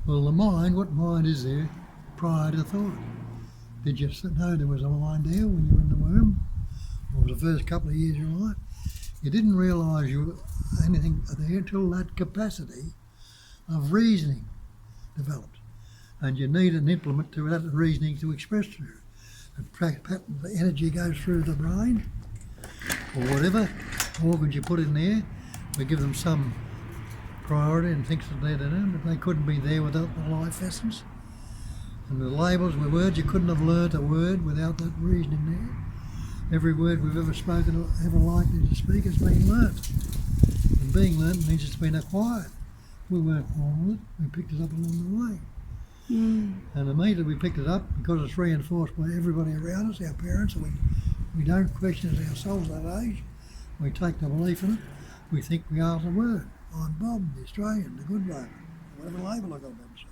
Well, the mind, what mind is there prior to thought? Did you know there was a mind there when you were in the womb? Or the first couple of years of your life? You didn't realise you were anything there until that capacity of reasoning developed. And you need an implement to that reasoning to express through. The energy goes through the brain, or whatever organs you put in there. We give them some priority and things that they're doing, but they couldn't be there without the life essence. And the labels were words. You couldn't have learnt a word without that reasoning there. Every word we've ever spoken or ever likely to speak has been learnt. And being learnt means it's been acquired. We weren't born with it, we picked it up along the way. And immediately we picked it up, because it's reinforced by everybody around us, our parents, and we don't question it ourselves at that age. We take the belief in it. We think we are the word. I'm Bob, the Australian, the good label, whatever label I got about myself.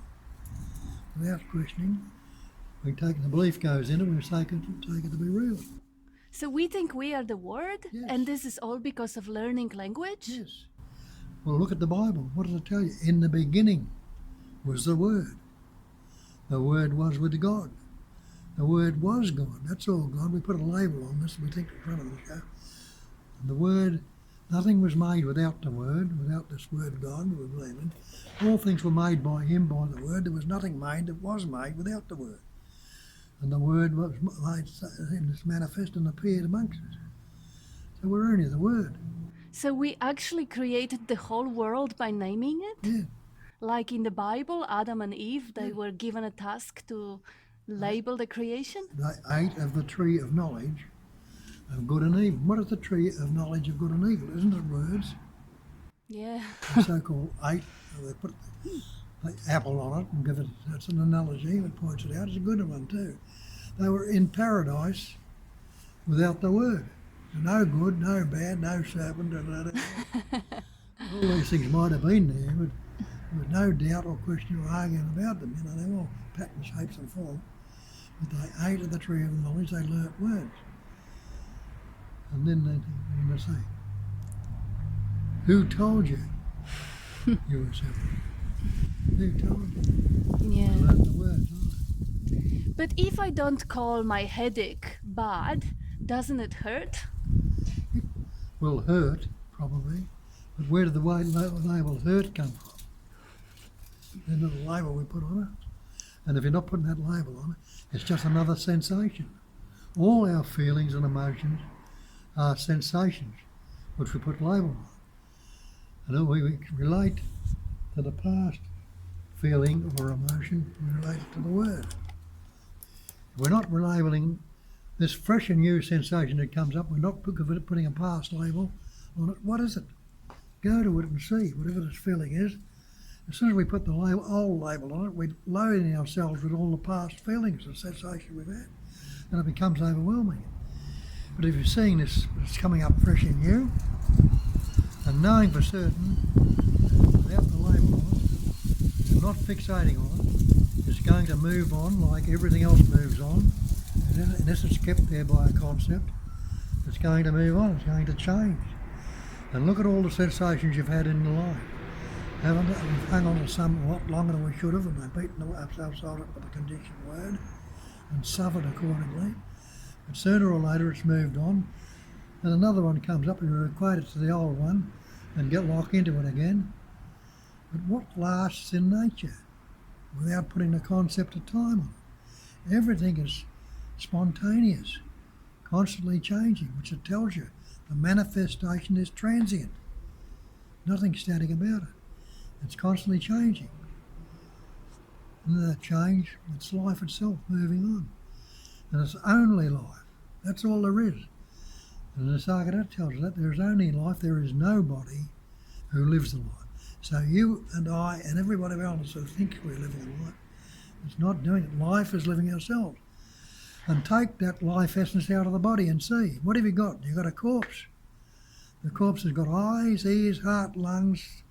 Without questioning, we take the belief goes in it, we take it to be real. So we think we are the word, Yes. and this is all because of learning language? Yes. Well, look at the Bible. What does it tell you? In the beginning was the Word. The Word was with God. The Word was God. That's all God. We put a label on this, we think in front of us. Yeah? And the Word, nothing was made without the Word, without this Word God we believe in. All things were made by Him, by the Word. There was nothing made that was made without the Word. And the Word was made in this manifest and appeared amongst us. So we're only the Word. So we actually created the whole world by naming it? Yeah. Like in the Bible, Adam and Eve, they were given a task to label the creation? They ate of the tree of knowledge of good and evil. What is the tree of knowledge of good and evil? Isn't it words? Yeah. The so-called ate, they put the apple on it and give it, that's an analogy, it points it out, it's a good one too. They were in paradise without the word. No good, no bad, no serpent, all these things might have been there, but there was no doubt or question or arguing about them. You know, they were all patterns, shapes and form. But they ate of the tree of knowledge, they learnt words. And then they must say, who told you you were separate? Who told you? Yeah. They learnt the words, right? But if I don't call my headache bad, doesn't it hurt? It will hurt, probably. But where did the label hurt come from? There's not a label we put on it. And if you're not putting that label on it, it's just another sensation. All our feelings and emotions are sensations, which we put label on. And we relate to the past feeling or emotion, we relate it to the word. If we're not labeling this fresh and new sensation that comes up, we're not putting a past label on it. What is it? Go to it and see, whatever this feeling is. As soon as we put the old label on it, we're loading ourselves with all the past feelings and sensation we've had, and it becomes overwhelming. But if you're seeing this, it's coming up fresh in you, and knowing for certain, without the label on it, and not fixating on it, it's going to move on like everything else moves on. And unless it's kept there by a concept, it's going to move on, it's going to change. And look at all the sensations you've had in your life. Haven't it? We've hung on to some a lot longer than we should have, and they've beaten ourselves up with a conditioned word and suffered accordingly. But sooner or later it's moved on, and another one comes up and you equate it to the old one and get locked into it again. But what lasts in nature without putting a concept of time on it? Everything is spontaneous, constantly changing, which it tells you the manifestation is transient. Nothing static about it. It's constantly changing. And that change, it's life itself moving on. And it's only life. That's all there is. And the Nisargadatta tells us that there is only life, there is nobody who lives the life. So you and I and everybody else who think we're living a life is not doing it. Life is living ourselves. And take that life essence out of the body and see. What have you got? You've got a corpse. The corpse has got eyes, ears, heart, lungs,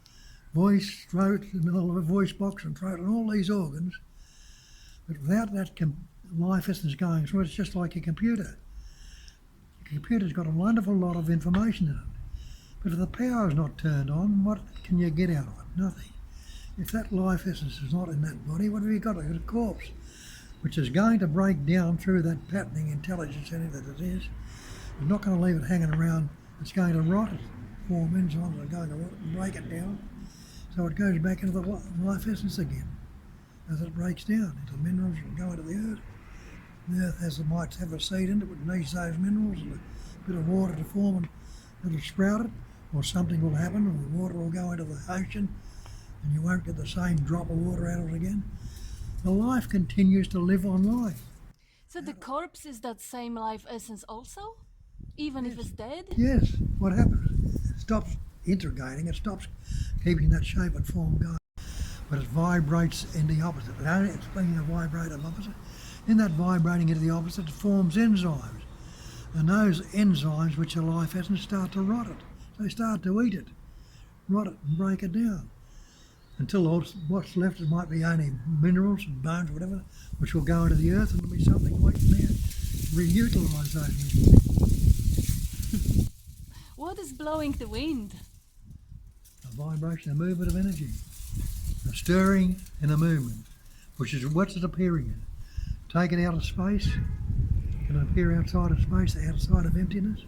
voice, throat, and the voice box and throat and all these organs. But without that life essence going through, it's just like a computer. The computer's got a wonderful lot of information in it. But if the power's not turned on, what can you get out of it? Nothing. if that life essence is not in that body, what have you got? You've got a corpse, which is going to break down through that patterning intelligence entity that it is. It's not going to leave it hanging around. It's going to rot it, form enzymes that are going to rot it and break it down. So it goes back into the life essence again as it breaks down into minerals and go into the earth. The earth might have a seed in it, but needs those minerals and a bit of water to form, and it'll sprout it, or something will happen, and the water will go into the ocean, and you won't get the same drop of water out of it again. The life continues to live on life. So the corpse is that same life essence also? Even if it's dead? Yes, what happens? It stops integrating, it stops keeping that shape and form going, but it vibrates in the opposite. It's being a vibrating opposite. In that vibrating into the opposite, it forms enzymes. And those enzymes, which are life essence, start to rot it. They start to eat it, rot it and break it down. Until what's left, it might be only minerals and bones or whatever, which will go into the earth, and there'll be something waiting there to reutilise those minerals. What is blowing the wind? A vibration, a movement of energy. A stirring and a movement, which is what's it appearing in. Take it out of space, can it appear outside of space, outside of emptiness?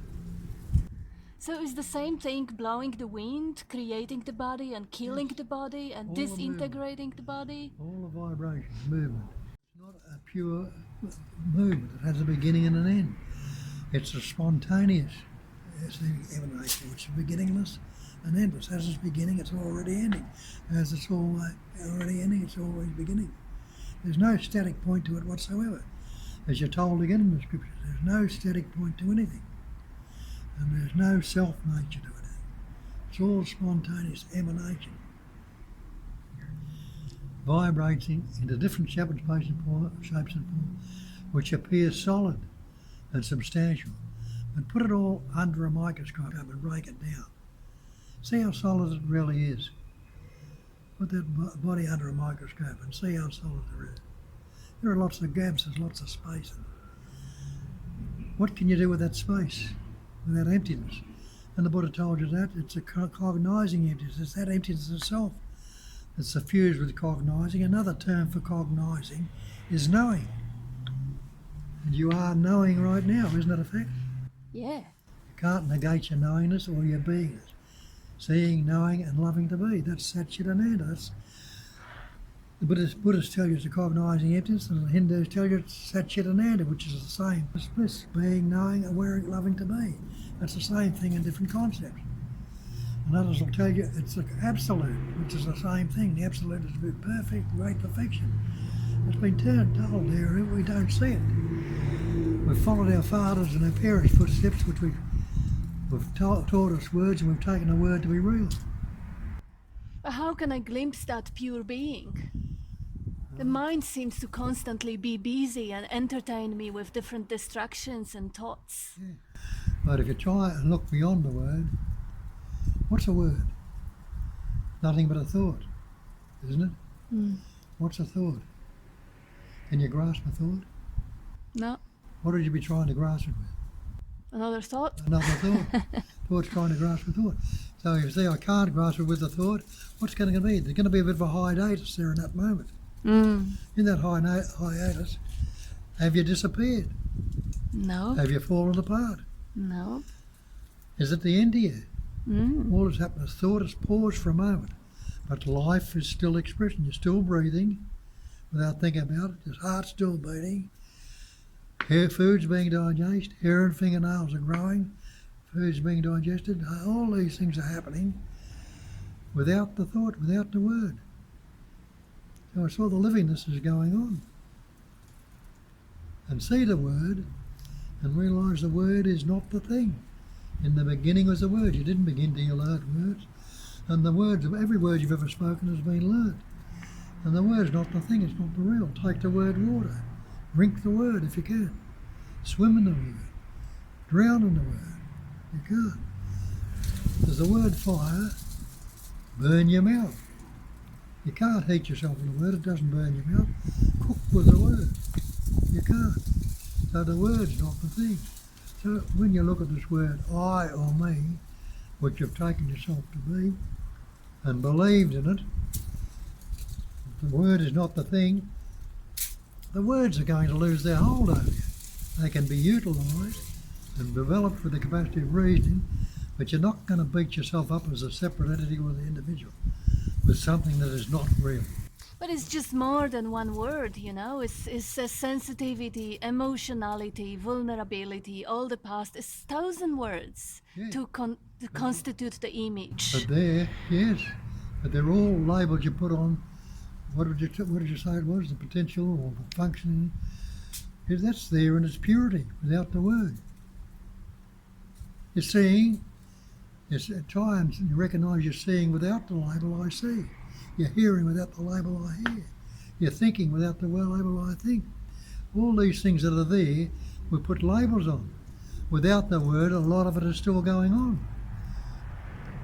So is the same thing blowing the wind, creating the body and killing the body and All the disintegrating the body? All the vibrations, movement. It's not a pure movement. It has a beginning and an end. It's a spontaneous. It's the emanation, which is beginningless and endless. As it's beginning, it's already ending. As it's already ending, it's always beginning. There's no static point to it whatsoever. As you're told again in the scriptures, there's no static point to anything. And there's no self-nature to it. It's all spontaneous emanation. Vibrating into different shapes and forms, which appear solid and substantial. And put it all under a microscope and break it down. See how solid it really is. Put that body under a microscope and see how solid it is. There are lots of gaps, there's lots of space in it. What can you do with that space, with that emptiness? And the Buddha told you that it's a cognizing emptiness. It's that emptiness itself that's suffused with cognizing. Another term for cognizing is knowing. And you are knowing right now, isn't that a fact? Yeah. You can't negate your knowingness or your beingness. Seeing, knowing and loving to be. That's Satchitananda. That's the Buddhists tell you it's a cognizing emptiness, and the Hindus tell you it's Satchitananda, which is the same. It's bliss, being, knowing, aware, loving to be. That's the same thing in different concepts. And others will tell you it's the absolute, which is the same thing. The absolute is perfect, great perfection. It's been told there, we don't see it. We've followed our fathers and our parents' footsteps, which we've taught us words, and we've taken the word to be real. But how can I glimpse that pure being? The mind seems to constantly be busy and entertain me with different distractions and thoughts. Yeah. But if you try and look beyond the word, what's a word? Nothing but a thought, isn't it? Mm. What's a thought? Can you grasp a thought? No. What would you be trying to grasp it with? Another thought? Another thought. Thought's trying to grasp a thought. So if you say I can't grasp it with a thought, what's going to be? There's going to be a bit of a hiatus there in that moment. Mm. In that hiatus, have you disappeared? No. Have you fallen apart? No. Is it the end of you? Mm. All that's happened is thought has paused for a moment, but life is still expression. You're still breathing without thinking about it. Your heart's still beating. Food's being digested. Hair and fingernails are growing. Food's being digested. All these things are happening without the thought, without the word. So it's all the livingness is going on. And see the word and realise the word is not the thing. In the beginning was the word. You didn't begin till you learned words. And the words of every word you've ever spoken has been learned. And the word's not the thing, it's not the real. Take the word water. Drink the word if you can. Swim in the word. Drown in the word. You can't. Does the word fire burn your mouth? You can't heat yourself in the word, it doesn't burn your mouth. Cook with the word. You can't. So the word's not the thing. So when you look at this word, I or me, which you've taken yourself to be, and believed in it, the word is not the thing, the words are going to lose their hold over you. They can be utilised and developed with the capacity of reasoning, but you're not going to beat yourself up as a separate entity with the individual, with something that is not real. But it's just more than one word, you know. It's a sensitivity, emotionality, vulnerability, all the past. It's 1,000 words Yeah. to constitute the image. But they're all labels you put on. What did you say it was? The potential or the functioning. That's there in its purity, without the word. You're seeing. At times you recognise you're seeing without the label I see. You're hearing without the label I hear. You're thinking without the label I think. All these things that are there, we put labels on. Without the word, a lot of it is still going on.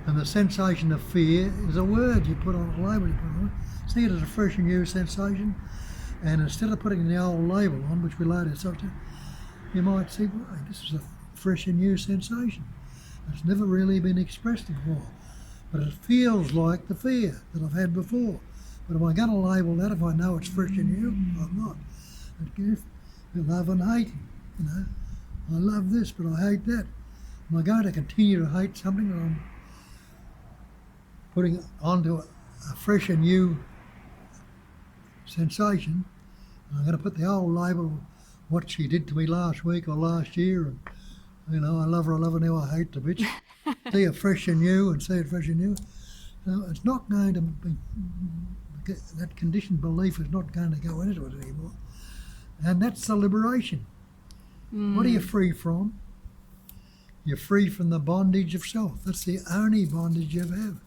And the sensation of fear is a word you put on, a label you put on it. See it as a fresh and new sensation. And instead of putting the old label on, which we later substitute, you might see, well, this is a fresh and new sensation. It's never really been expressed before. But it feels like the fear that I've had before. But am I going to label that if I know it's fresh and new? I'm not. Love and hate, you know. I love this, but I hate that. Am I going to continue to hate something that I'm putting onto a fresh and new sensation? And I'm going to put the old label, what she did to me last week or last year, and, you know, I love her, now I hate the bitch. See it fresh and new and see it fresh and new. No, it's not going to be, that conditioned belief is not going to go into it anymore. And that's the liberation. What are you free from? You're free from the bondage of self. That's the only bondage you have.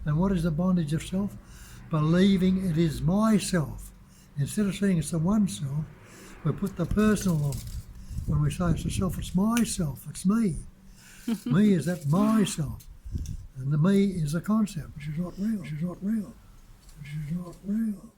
And what is the bondage of self? Believing it is myself. Instead of saying it's the one self, we put the personal on. When we say it's the self, it's myself, it's me. Me is that myself. And the me is a concept, which is not real, which is not real, which is not real.